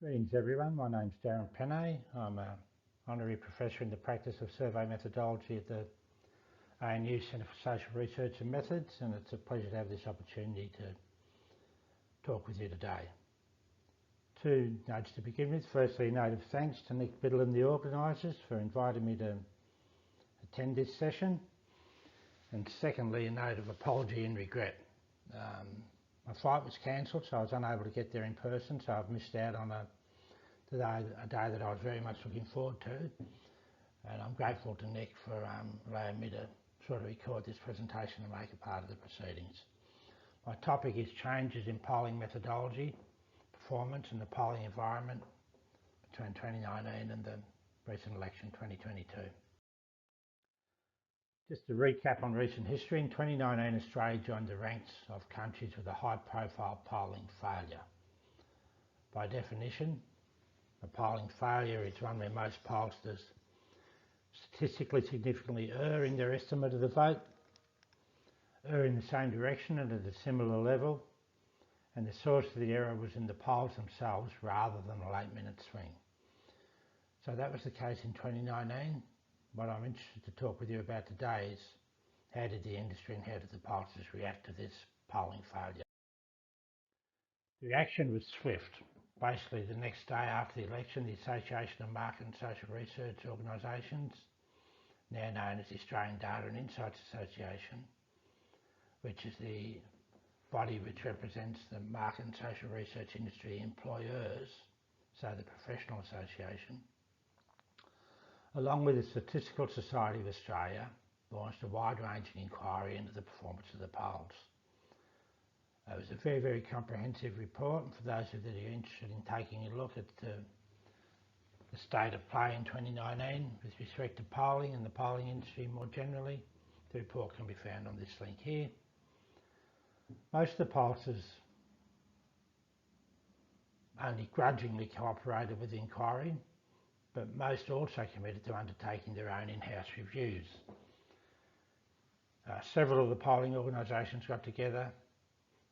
Greetings everyone, my name's Darren Pennay. I'm an Honorary Professor in the Practice of Survey Methodology at the ANU Centre for Social Research and Methods, and it's a pleasure to have this opportunity to talk with you today. Two notes to begin with. Firstly, a note of thanks to Nick Biddle and the organisers for inviting me to attend this session, and secondly, a note of apology and regret. My flight was cancelled, so I was unable to get there in person, so I've missed out on a day that I was very much looking forward to, and I'm grateful to Nick for allowing me to sort of record this presentation and make it part of the proceedings. My topic is changes in polling methodology, performance and the polling environment between 2019 and the recent election 2022. Just to recap on recent history, in 2019 Australia joined the ranks of countries with a high profile polling failure. By definition, a polling failure is one where most pollsters statistically significantly err in their estimate of the vote, err in the same direction and at a similar level, and the source of the error was in the polls themselves rather than a late-minute swing. So that was the case in 2019. What I'm interested to talk with you about today is how did the industry and how did the pollsters react to this polling failure. The reaction was swift. Basically, the next day after the election, the Association of Market and Social Research Organisations, now known as the Australian Data and Insights Association, which is the body which represents the market and social research industry employers, so the professional association, along with the Statistical Society of Australia, launched a wide-ranging inquiry into the performance of the polls. It was a very, very comprehensive report, and for those of you that are interested in taking a look at the state of play in 2019 with respect to polling and the polling industry more generally, the report can be found on this link here. Most of the pollsters only grudgingly cooperated with the inquiry, but most also committed to undertaking their own in-house reviews. Several of the polling organisations got together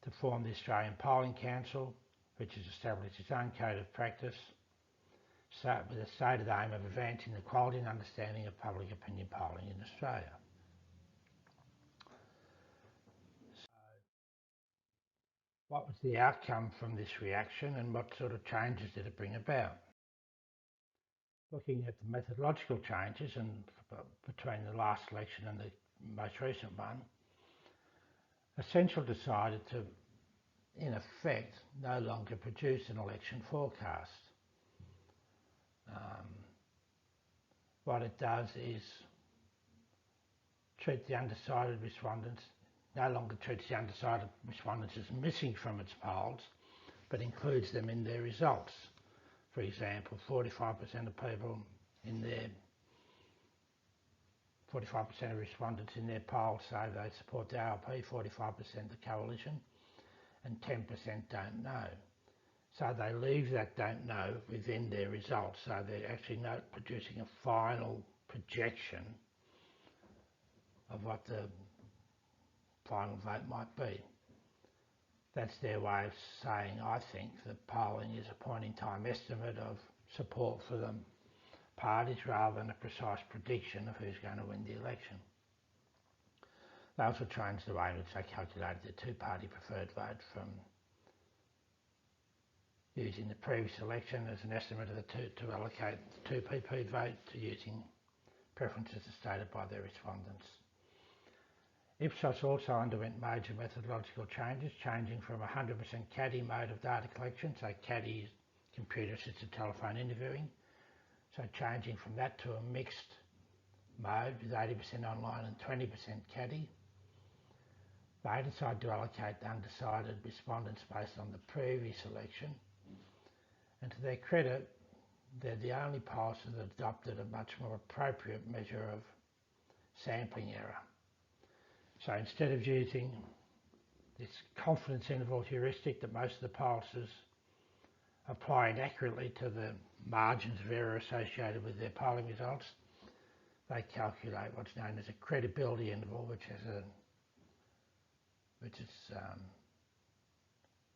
to form the Australian Polling Council, which has established its own code of practice with a stated aim of advancing the quality and understanding of public opinion polling in Australia. So, what was the outcome from this reaction and what sort of changes did it bring about? Looking at the methodological changes and between the last election and the most recent one, Essential decided to, in effect, no longer produce an election forecast. What it does is no longer treats the undecided respondents as missing from its polls, but includes them in their results. For example, 45% of people in their 45% of respondents in their poll say they support the ALP, 45% the coalition, and 10% don't know. So they leave that don't know within their results, so they're actually not producing a final projection of what the final vote might be. That's their way of saying, I think, that polling is a point-in-time estimate of support for the parties rather than a precise prediction of who's going to win the election. They also changed the way in which they calculated the two-party preferred vote from using the previous election as an estimate of to allocate the 2PP vote to using preferences as stated by their respondents. Ipsos also underwent major methodological changes, changing from 100% CADI mode of data collection, so CADI is computer-assisted telephone interviewing, so changing from that to a mixed mode with 80% online and 20% CADI. They decided to allocate undecided respondents based on the previous election, and to their credit, they're the only pollster that adopted a much more appropriate measure of sampling error. So instead of using this confidence interval heuristic that most of the pollsters apply inaccurately to the margins of error associated with their polling results, they calculate what's known as a credibility interval, which is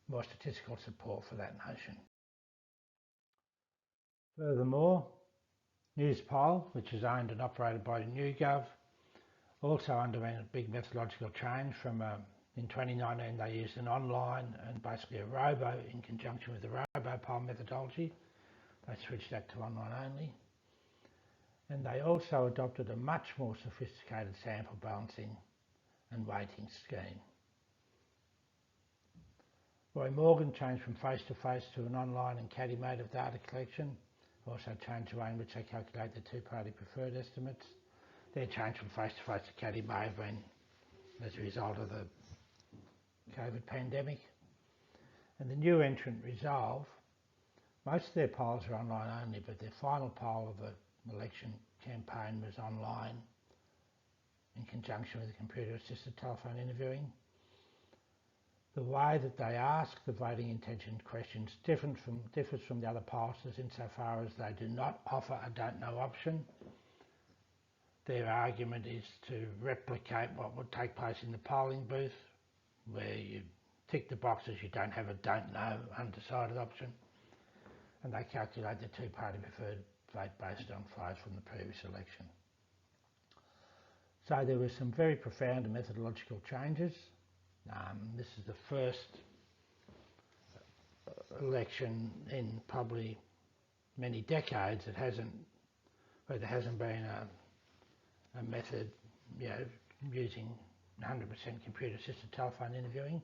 more statistical support for that notion. Furthermore, Newspile, which is owned and operated by the NewGov, also underwent a big methodological change from in 2019 they used an online and basically a robo in conjunction with the robo-poll methodology. They switched that to online only. And they also adopted a much more sophisticated sample balancing and weighting scheme. Roy Morgan changed from face-to-face to an online and caddy mode of data collection, also changed the way in which they calculate the two-party preferred estimates. Their change from face-to-face to caddy may have been as a result of the COVID pandemic. And the new entrant Resolve, most of their polls are online only, but their final poll of the election campaign was online in conjunction with the computer-assisted telephone interviewing. The way that they ask the voting intention questions differs from the other pollsters insofar as they do not offer a don't know option. Their argument is to replicate what would take place in the polling booth, where you tick the boxes, you don't have a don't know, undecided option, and they calculate the two-party preferred vote based on flows from the previous election. So there were some very profound methodological changes. This is the first election in probably many decades where there hasn't been a method, using 100% computer-assisted telephone interviewing.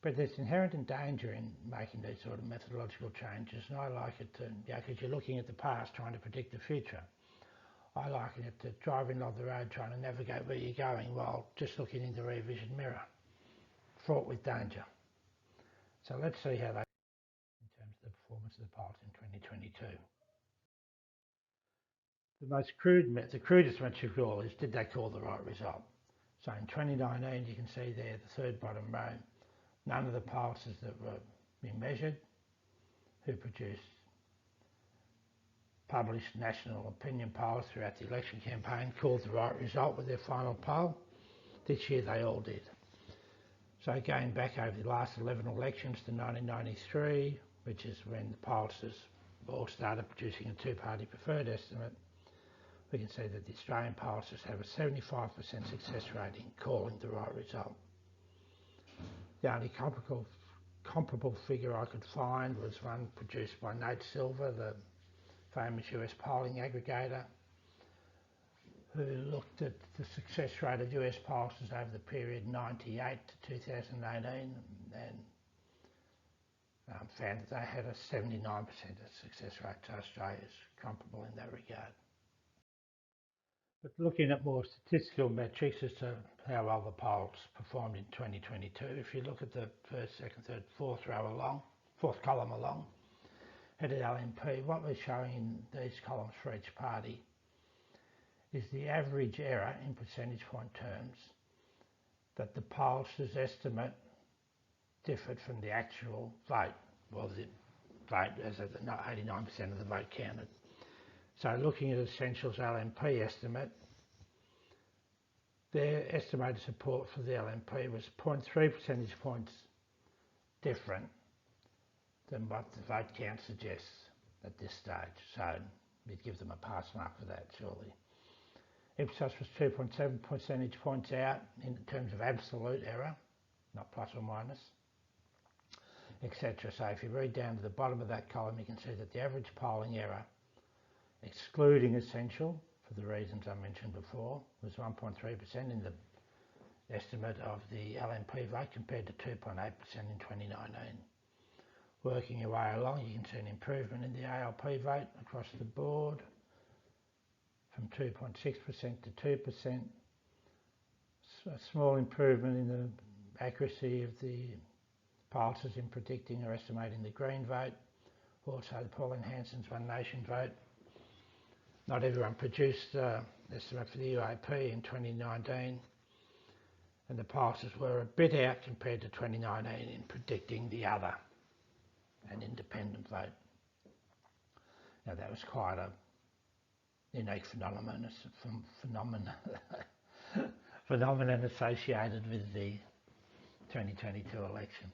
But there's inherent danger in making these sort of methodological changes, and I like it to, because you're looking at the past trying to predict the future. I liken it to driving along the road trying to navigate where you're going while just looking in the rear vision mirror, fraught with danger. So let's see how they in terms of the performance of the polls in 2022. The crudest metric of all is, did they call the right result? So in 2019, you can see there, the third bottom row, none of the pollsters that were being measured, who produced published national opinion polls throughout the election campaign, called the right result with their final poll. This year they all did. So going back over the last 11 elections to 1993, which is when the pollsters all started producing a two-party preferred estimate, we can see that the Australian pollsters have a 75% success rate in calling the right result. The only comparable figure I could find was one produced by Nate Silver, the famous US polling aggregator, who looked at the success rate of US pollsters over the period 98 to 2018 and found that they had a 79% success rate, so Australia is comparable in that regard. But looking at more statistical metrics as to how well the polls performed in 2022, if you look at the first, second, third, fourth column along, headed LNP, what we're showing in these columns for each party is the average error in percentage point terms that the pollsters estimate differed from the actual vote, or the vote as 89% of the vote counted. So looking at Essentials LNP estimate, their estimated support for the LNP was 0.3 percentage points different than what the vote count suggests at this stage. So we'd give them a pass mark for that, surely. Ipsos was 2.7 percentage points out in terms of absolute error, not plus or minus, etc. So if you read down to the bottom of that column, you can see that the average polling error, excluding Essential, for the reasons I mentioned before, was 1.3% in the estimate of the LNP vote compared to 2.8% in 2019. Working your way along, you can see an improvement in the ALP vote across the board from 2.6% to 2%. A small improvement in the accuracy of the pollsters in predicting or estimating the Green vote. Also the Pauline Hanson's One Nation vote. Not everyone produced estimate for the UAP in 2019, and the pollsters were a bit out compared to 2019 in predicting the other, an independent vote. Now that was quite a unique phenomenon associated with the 2022 election.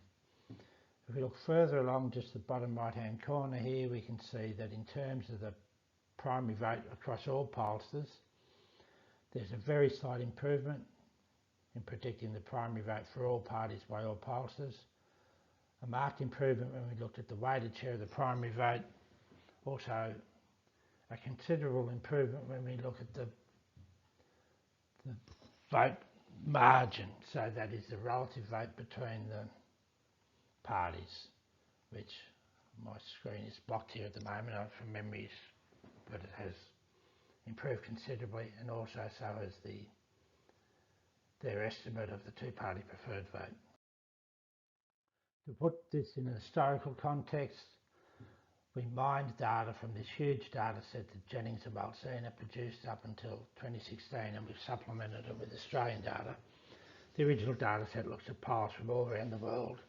If we look further along just the bottom right hand corner here, we can see that in terms of the primary vote across all pollsters, there's a very slight improvement in predicting the primary vote for all parties by all pollsters. A marked improvement when we looked at the weighted share of the primary vote. Also a considerable improvement when we look at the vote margin, so that is the relative vote between the parties, which my screen is blocked here at the moment from memory, but it has improved considerably, and also so has their estimate of the two-party preferred vote. To put this in a historical context, we mined data from this huge data set that Jennings and Balsina produced up until 2016, and we've supplemented it with Australian data. The original data set looks at polls from all around the world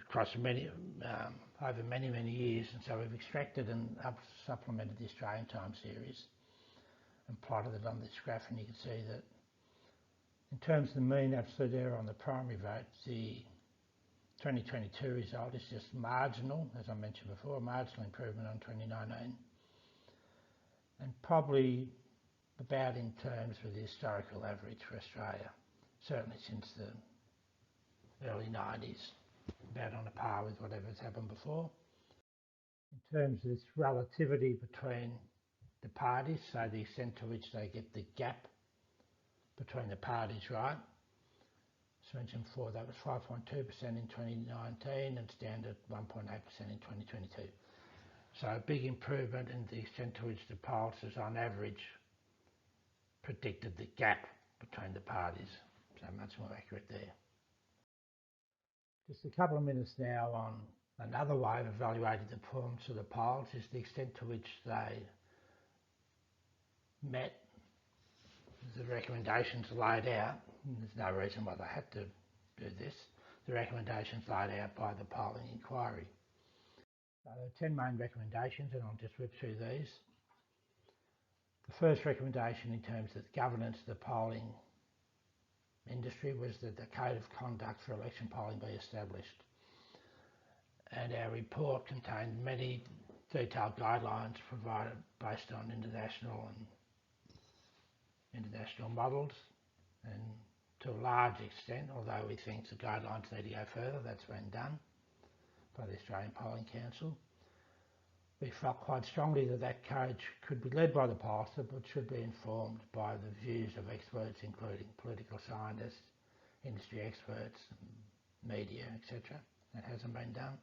across over many years, and so we've extracted and supplemented the Australian time series and plotted it on this graph, and you can see that in terms of the mean absolute error on the primary vote, the 2022 result is just marginal, as I mentioned before, a marginal improvement on 2019, and probably about in terms with the historical average for Australia, certainly since the early 90s, about on a par with whatever's happened before. In terms of this relativity between the parties, so the extent to which they get the gap between the parties right, as mentioned before, that was 5.2% in 2019 and standard 1.8% in 2022. So a big improvement in the extent to which the pollsters on average predicted the gap between the parties, so much more accurate there. Just a couple of minutes now on another way of evaluating the performance of the polls is the extent to which they met the recommendations laid out. There's no reason why they had to do this. The recommendations laid out by the polling inquiry. So there are 10 main recommendations, and I'll just whip through these. The first recommendation in terms of the governance of the polling industry was that the code of conduct for election polling be established. And our report contained many detailed guidelines provided based on international models, and to a large extent, although we think the guidelines need to go further, that's been done by the Australian Polling Council. We felt quite strongly that that code could be led by the pollster, but should be informed by the views of experts, including political scientists, industry experts, media, etc. That hasn't been done.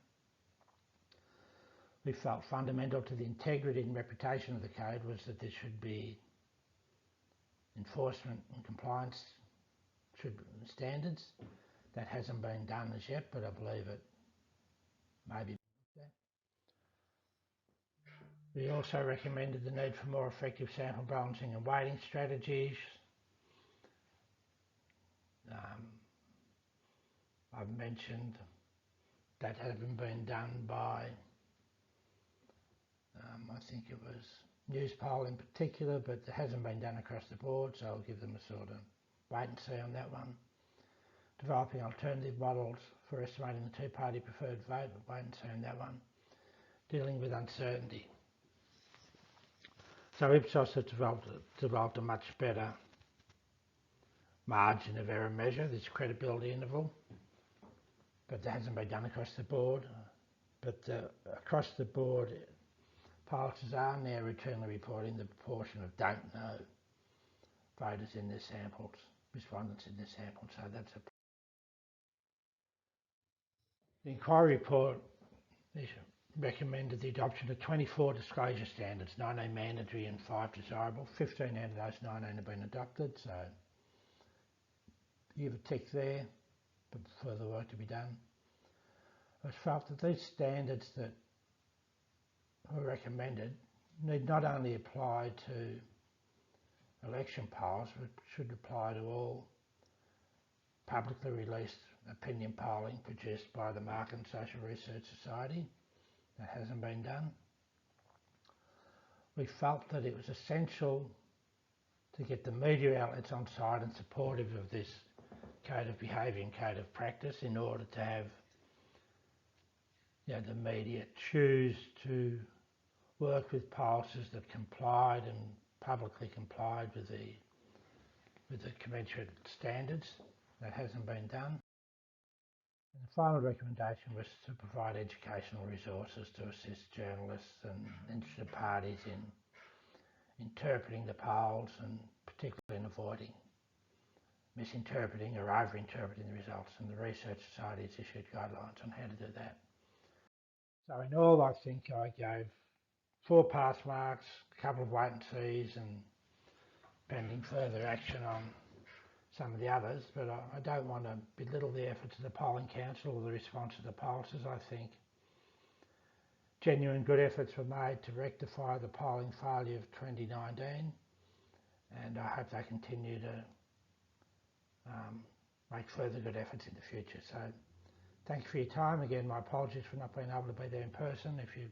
We felt fundamental to the integrity and reputation of the code was that there should be enforcement and compliance standards. That hasn't been done as yet, but I believe it may be. We also recommended the need for more effective sample balancing and weighting strategies. I've mentioned that hasn't been done by, I think it was Newspoll in particular, but it hasn't been done across the board, so I'll give them a sort of wait and see on that one. Developing alternative models for estimating the two-party preferred vote, but wait and see on that one. Dealing with uncertainty. So Ipsos has developed a much better margin of error measure, this credibility interval, but that hasn't been done across the board. But across the board, pollsters are now routinely reporting the proportion of don't know voters in their samples, respondents in their samples, so that's a... The inquiry report recommended the adoption of 24 disclosure standards, 19 mandatory and 5 desirable. 15 out of those 19 have been adopted, so you have a tick there, but further work to be done. It was felt that these standards that were recommended need not only apply to election polls, but should apply to all publicly released opinion polling produced by the Market and Social Research Society. That hasn't been done. We felt that it was essential to get the media outlets on side and supportive of this code of behaviour and code of practice in order to have the media choose to work with pollsters that complied and publicly complied with the commensurate standards. That hasn't been done. And the final recommendation was to provide educational resources to assist journalists and interested parties in interpreting the polls, and particularly in avoiding misinterpreting or overinterpreting the results, and the Research Society has issued guidelines on how to do that. So in all, I think I gave 4 pass marks, a couple of wait and sees, and pending further action on some of the others, but I don't want to belittle the efforts of the Polling Council or the response of the pollsters. I think genuine good efforts were made to rectify the polling failure of 2019, and I hope they continue to make further good efforts in the future. So thank you for your time. Again, my apologies for not being able to be there in person. If you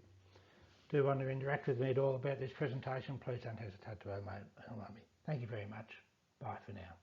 do want to interact with me at all about this presentation, please don't hesitate to email me. Thank you very much. Bye for now.